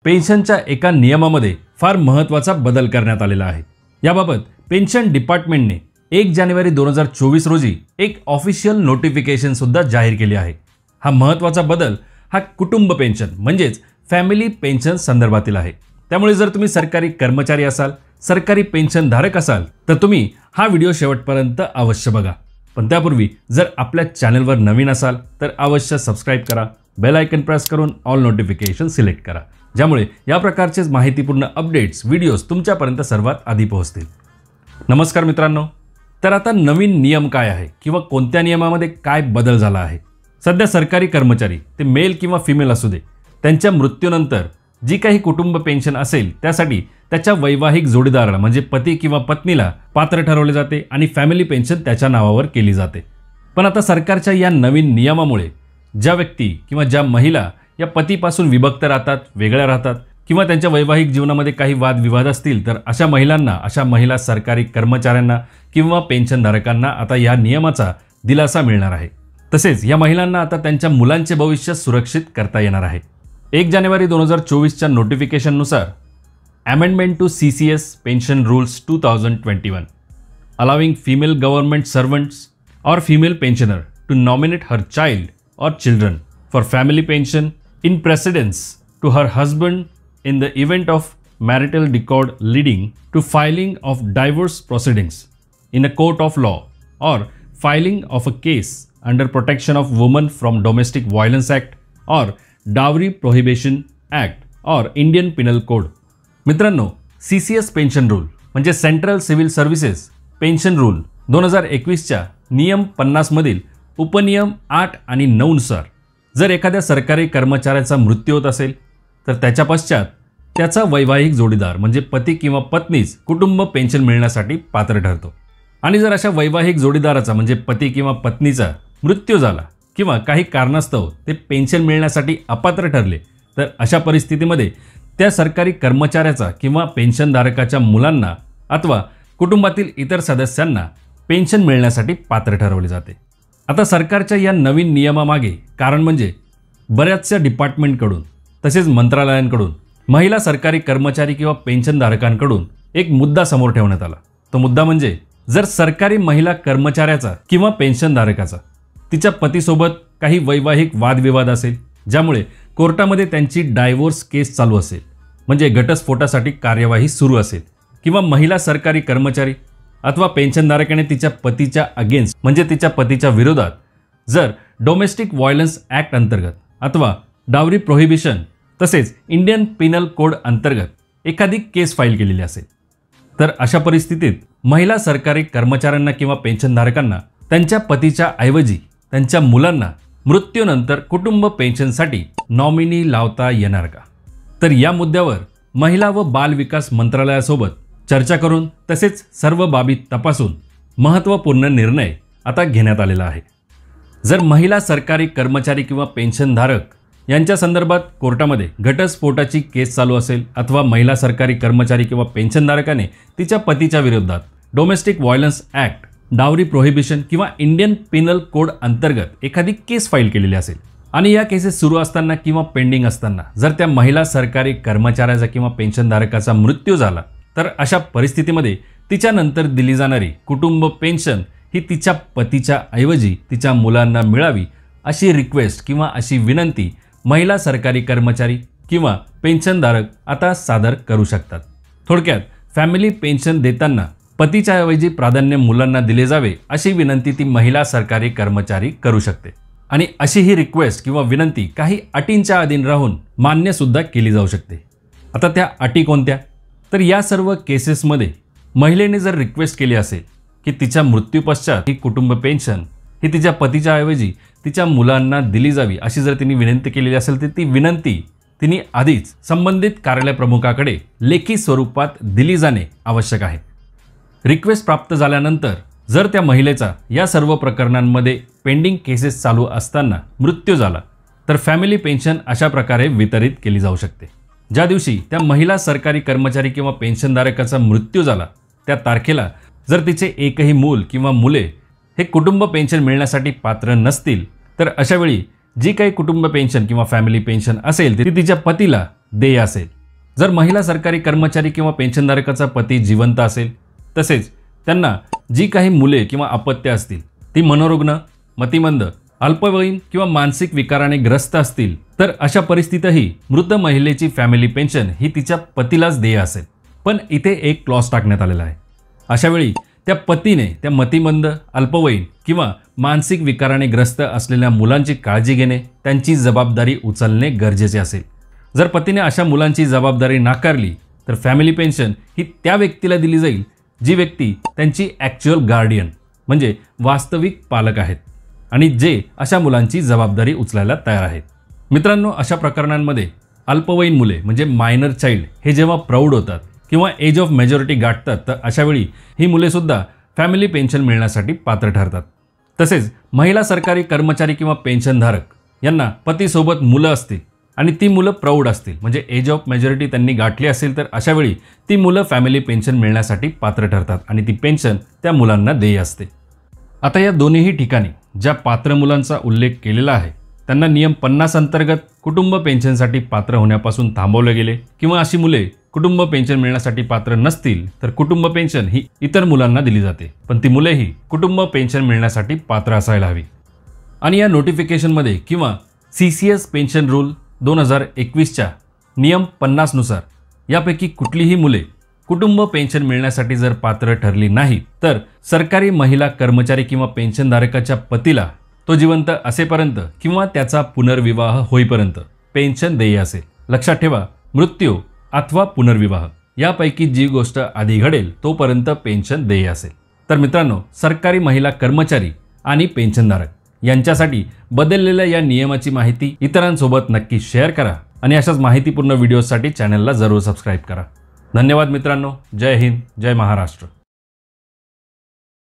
पेन्शनच्या एका नियमामध्ये फार महत्त्वाचा बदल करण्यात आलेला आहे। याबाबत पेन्शन डिपार्टमेंटने 1 जानेवारी 2024 रोजी एक ऑफिशियल नोटिफिकेशन सुद्धा जाहीर केली आहे। हा महत्त्वाचा बदल हा कुटुंब पेन्शन म्हणजेच फॅमिली पेन्शन संदर्भातील आहे। त्यामुळे जर तुम्ही सरकारी कर्मचारी असाल, सरकारी पेन्शन धारक असाल तर तुम्ही हा व्हिडिओ शेवटपर्यंत अवश्य बघा। पण त्यापूर्वी जर आपल्या चॅनलवर नवीन असाल तर अवश्य सबस्क्राइब करा, बेल आयकन प्रेस करून ऑल नोटिफिकेशन सिलेक्ट करा, ज्यामुळे या प्रकारचे माहितीपूर्ण अपडेट्स व्हिडिओज तुमच्यापर्यंत सर्वात आधी पोहोचतील। नमस्कार मित्रांनो, तर आता नवीन नियम काय आहे किंवा कोणत्या नियमामध्ये काय बदल झाला आहे? सध्या सरकारी कर्मचारी ते मेल किंवा फिमेल असू दे, त्यांच्या मृत्यूनंतर जी काही कुटुंब पेन्शन असेल त्यासाठी त्याच्या वैवाहिक जोडीदाराला म्हणजे पती किंवा पत्नीला पात्र ठरवले जाते आणि फॅमिली पेन्शन त्याच्या नावावर केली जाते। पण आता सरकारच्या या नवीन नियमामुळे ज्या व्यक्ती किंवा ज्या महिला या पतीपासून विभक्त राहतात, वेगळ्या राहतात किंवा त्यांच्या वैवाहिक जीवनामध्ये काही वादविवाद असतील तर अशा महिला सरकारी कर्मचाऱ्यांना किंवा पेन्शनधारकांना आता या नियमाचा दिलासा मिळणार आहे। तसेच या महिलांना आता त्यांच्या मुलांचे भविष्य सुरक्षित करता येणार आहे। 1 जानेवारी 2024च्या नोटिफिकेशननुसार amendment to CCS pension rules 2021 allowing female government servants or female pensioner to nominate her child or children for family pension in precedence to her husband in the event of marital discord leading to filing of divorce proceedings in a court of law or filing of a case under Protection of Women from Domestic Violence Act or Dowry Prohibition Act or Indian Penal Code। मित्रांनो, CCS pension rule म्हणजे central civil services pension rule 2021च्या नियम 50 मधील उपनियम 8 आणि 9 नुसार जर एखाद्या सरकारी कर्मचाऱ्याचा मृत्यू होत असेल तर त्याच्या पश्चात त्याचा वैवाहिक जोडीदार म्हणजे पती किंवा पत्नीच कुटुंब पेन्शन मिळण्यासाठी पात्र ठरतो। आणि जर अशा वैवाहिक जोडीदाराचा म्हणजे पती किंवा पत्नीचा मृत्यू झाला किंवा काही कारणास्तव ते पेन्शन मिळण्यासाठी अपात्र ठरले तर अशा परिस्थितीमध्ये त्या सरकारी कर्मचाऱ्याचा किंवा पेन्शनधारकाच्या मुलांना अथवा कुटुंबातील इतर सदस्यांना पेन्शन मिळण्यासाठी पात्र ठरवले जाते। आता सरकारच्या या नवीन नियमामागे कारण म्हणजे बऱ्याचशा डिपार्टमेंटकडून तसेच मंत्रालयांकडून महिला सरकारी कर्मचारी किंवा पेन्शनधारकांकडून एक मुद्दा समोर ठेवण्यात आला। तो मुद्दा म्हणजे जर सरकारी महिला कर्मचाऱ्याचा किंवा पेन्शनधारकाचा तिच्या पतीसोबत काही वैवाहिक वादविवाद असेल ज्यामुळे कोर्टामध्ये त्यांची डायव्होर्स केस चालू असेल म्हणजे घटस्फोटासाठी कार्यवाही सुरू असेल किंवा महिला सरकारी कर्मचारी अथवा पेन्शनधारकाने तिच्या पतीच्या अगेन्स्ट म्हणजे तिच्या पतीच्या विरोधात जर डोमेस्टिक व्हायलन्स ॲक्ट अंतर्गत अथवा डावरी प्रोहिबिशन तसेच इंडियन पिनल कोड अंतर्गत एखादी केस फाईल केलेली असेल तर अशा परिस्थितीत महिला सरकारी कर्मचाऱ्यांना किंवा पेन्शनधारकांना त्यांच्या पतीच्या ऐवजी त्यांच्या मुलांना मृत्यूनंतर कुटुंब पेन्शनसाठी नॉमिनी लावता येणार का? तर या मुद्द्यावर महिला व बाल विकास मंत्रालयासोबत चर्चा करून तसेच सर्व बाबी तपासून महत्त्वपूर्ण निर्णय आता घेण्यात आलेला आहे। जर महिला सरकारी कर्मचारी किंवा पेन्शनधारक यांच्या संदर्भात कोर्टामध्ये घटस्फोटाची केस चालू असेल अथवा महिला सरकारी कर्मचारी किंवा पेन्शनधारकाने तिच्या पतीच्या विरोधात domestic violence act, dowry prohibition किंवा इंडियन पिनल कोड अंतर्गत एखादी केस फाईल केलेली असेल आणि या केसेस सुरू असताना किंवा पेंडिंग असताना जर त्या महिला सरकारी कर्मचाऱ्याचा किंवा पेन्शनधारकाचा मृत्यू झाला तर अशा परिस्थितीमध्ये तिच्यानंतर दिली जाणारी कुटुंब पेन्शन ही तिच्या पतीच्या ऐवजी तिच्या मुलांना मिळावी अशी रिक्वेस्ट किंवा अशी विनंती महिला सरकारी कर्मचारी किंवा पेन्शनधारक आता सादर करू शकतात। थोडक्यात फॅमिली पेन्शन देताना पतीच्या ऐवजी प्राधान्य मुलांना दिले जावे अशी विनंती ती महिला सरकारी कर्मचारी करू शकते आणि अशी ही रिक्वेस्ट किंवा विनंती काही अटींच्या अधीन राहून मान्य सुद्धा केली जाऊ शकते। आता त्या अटी कोणत्या? तर या सर्व केसेसमध्ये महिलेने जर रिक्वेस्ट केली असेल की तिच्या मृत्यूपश्चात ही कुटुंब पेन्शन ही तिच्या पतीच्या ऐवजी तिच्या मुलांना दिली जावी अशी जर तिने विनंती केलेली असेल तर ती विनंती तिने आधीच संबंधित कार्यालय प्रमुखाकडे लेखी स्वरूपात दिली जाणे आवश्यक आहे। रिक्वेस्ट प्राप्त झाल्यानंतर जर त्या महिलेचा या सर्व प्रकरणांमध्ये पेंडिंग केसेस चालू असताना मृत्यू झाला तर फॅमिली पेन्शन अशा प्रकारे वितरित केली जाऊ शकते। ज्या दिवशी त्या महिला सरकारी कर्मचारी किंवा पेन्शनधारकाचा मृत्यू झाला त्या तारखेला जर तिचे एकही मूल किंवा मुले हे कुटुंब पेन्शन मिळण्यासाठी पात्र नसतील तर अशा वेळी जी काही कुटुंब पेन्शन किंवा फॅमिली पेन्शन असेल ती तिच्या पतीला देय असेल जर महिला सरकारी कर्मचारी किंवा पेन्शनधारकाचा पती जिवंत असेल, तसेच त्यांना जी काही मुले किंवा अपत्य असतील ती मनोरुग्ण, मतिमंद, अल्पवयीन किंवा मानसिक विकाराने ग्रस्त असतील, तर अशा परिस्थितीतही मृत महिलेची फॅमिली पेन्शन ही तिच्या पतीलाच देय असेल. पण इथे एक क्लॉज टाकण्यात आलेला आहे. अशा वेळी त्या पतीने त्या मतिमंद, अल्पवयीन किंवा मानसिक विकाराने ग्रस्त असलेल्या मुलांची काळजी घेणे, त्यांची जबाबदारी उचलणे गरजेचे असेल. जर पतीने अशा मुलांची जबाबदारी नाकारली तर फॅमिली पेन्शन ही त्या व्यक्तीला दिली जाईल जी व्यक्ती त्यांची ॲक्च्युअल गार्डियन म्हणजे वास्तविक पालक आहेत आणि जे अशा मुलांची जबाबदारी उचलायला तयार आहेत. मित्रांनो, अशा प्रकरणांमध्ये अल्पवयीन मुले म्हणजे मायनर चाइल्ड हे जेव्हा प्रौढ होतात किंवा एज ऑफ मेजॉरिटी गाठतात, तर अशा वेळी ही मुले सुद्धा फॅमिली पेन्शन मिळण्यासाठी पात्र ठरतात. तसेच महिला सरकारी कर्मचारी किंवा पेन्शनधारक यांना पतीसोबत मुलं असतील आणि ती मुलं प्रौढ असतील म्हणजे एज ऑफ मेजॉरिटी त्यांनी गाठली असेल, तर अशा वेळी ती मुलं फॅमिली पेन्शन मिळण्यासाठी पात्र ठरतात आणि ती पेन्शन त्या मुलांना देय असते. आता या दोन्हीही ठिकाणी ज्या पात्र मुलांचा उल्लेख केलेला आहे त्यांना नियम 50 अंतर्गत कुटुंब पेन्शनसाठी पात्र होण्यापासून थांबवले गेले किंवा अशी मुले कुटुंब पेन्शन मिळण्यासाठी पात्र नसतील तर कुटुंब पेन्शन ही इतर मुलांना दिली जाते, पण ती मुलेही कुटुंब पेन्शन मिळण्यासाठी पात्र असायला हवी. आणि या नोटिफिकेशनमध्ये किंवा CCS पेन्शन रूल 2021च्या नियम 50 नुसार यापैकी कुठलीही मुले कुटुंब पेन्शन मिळण्यासाठी जर पात्र ठरली नाही तर सरकारी महिला कर्मचारी किंवा पेन्शनधारकाच्या पतीला तो जिवंत असेपर्यंत किंवा त्याचा पुनर्विवाह होईपर्यंत पेन्शन देय असेल. लक्षात ठेवा, मृत्यू अथवा पुनर्विवाह यापैकी जी गोष्ट आधी घडेल तोपर्यंत पेन्शन देय असेल. तर मित्रांनो, सरकारी महिला कर्मचारी आणि पेन्शनधारक यांच्यासाठी बदललेल्या या नियमाची माहिती इतरांसोबत नक्की शेअर करा आणि अशाच माहितीपूर्ण व्हिडिओसाठी चॅनलला जरूर सबस्क्राईब करा. धन्यवाद मित्रांनो. जय हिंद, जय महाराष्ट्र.